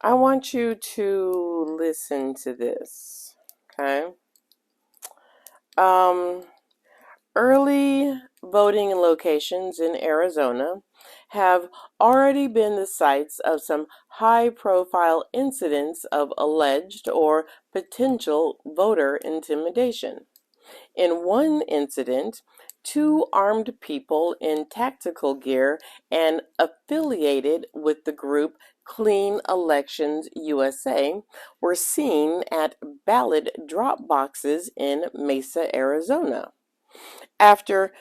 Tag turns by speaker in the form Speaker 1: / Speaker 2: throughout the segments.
Speaker 1: I want you to listen to this, okay? Um, Early voting locations in Arizona have already been the sites of some high-profile incidents of alleged or potential voter intimidation. In one incident, two armed people in tactical gear and affiliated with the group Clean Elections USA were seen at ballot drop boxes in Mesa, Arizona. After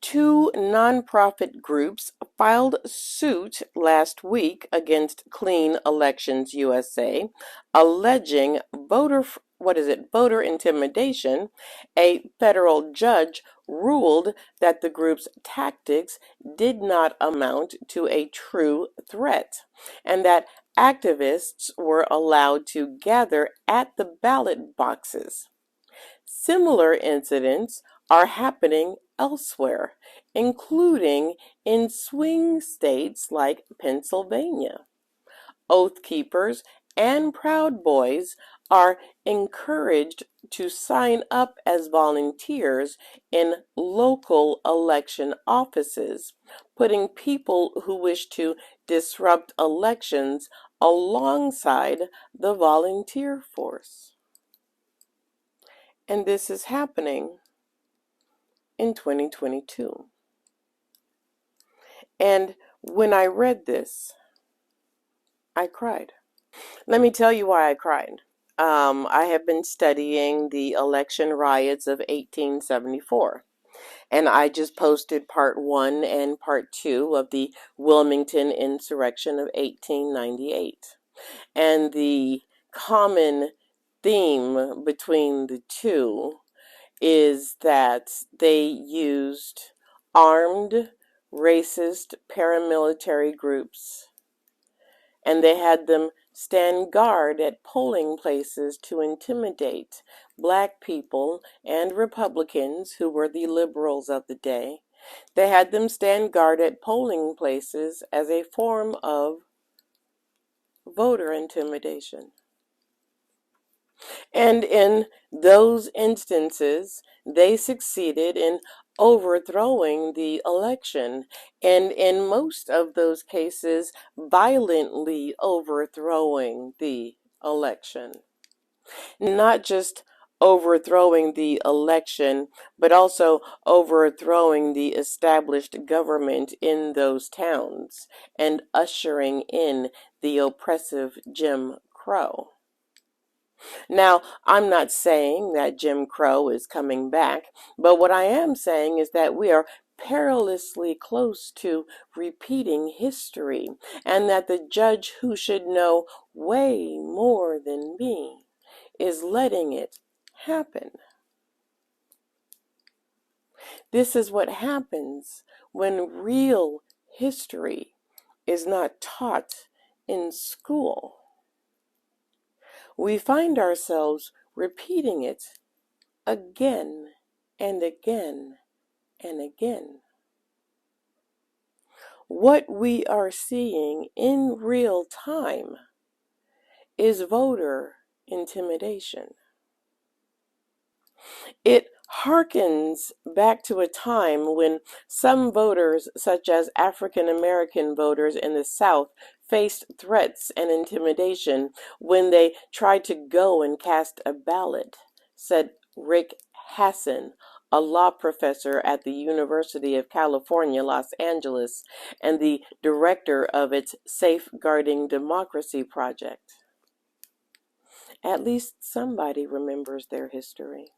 Speaker 1: two nonprofit groups filed suit last week against Clean Elections USA, alleging voter intimidation. A federal judge ruled that the group's tactics did not amount to a true threat, and that activists were allowed to gather at the ballot boxes. Similar incidents are happening elsewhere, including in swing states like Pennsylvania. Oath Keepers and Proud Boys are encouraged to sign up as volunteers in local election offices, putting people who wish to disrupt elections alongside the volunteer force. And this is happening in 2022. And when I read this, I cried. Let me tell you why I cried. I have been studying the election riots of 1874, and I just posted part 1 and part 2 of the Wilmington insurrection of 1898. And the common theme between the two is that they used armed, racist paramilitary groups, and they had them stand guard at polling places to intimidate black people and Republicans, who were the liberals of the day. They had them stand guard at polling places as a form of voter intimidation. And in those instances, they succeeded in overthrowing the election, and in most of those cases, violently overthrowing the election. Not just overthrowing the election, but also overthrowing the established government in those towns and ushering in the oppressive Jim Crow. Now, I'm not saying that Jim Crow is coming back, but what I am saying is that we are perilously close to repeating history, and that the judge who should know way more than me is letting it happen. This is what happens when real history is not taught in school. We find ourselves repeating it again and again and again. What we are seeing in real time is voter intimidation. It harkens back to a time when some voters, such as African American voters in the South, faced threats and intimidation when they tried to go and cast a ballot, said Rick Hasson, a law professor at the University of California, Los Angeles, and the director of its Safeguarding Democracy project. At least somebody remembers their history.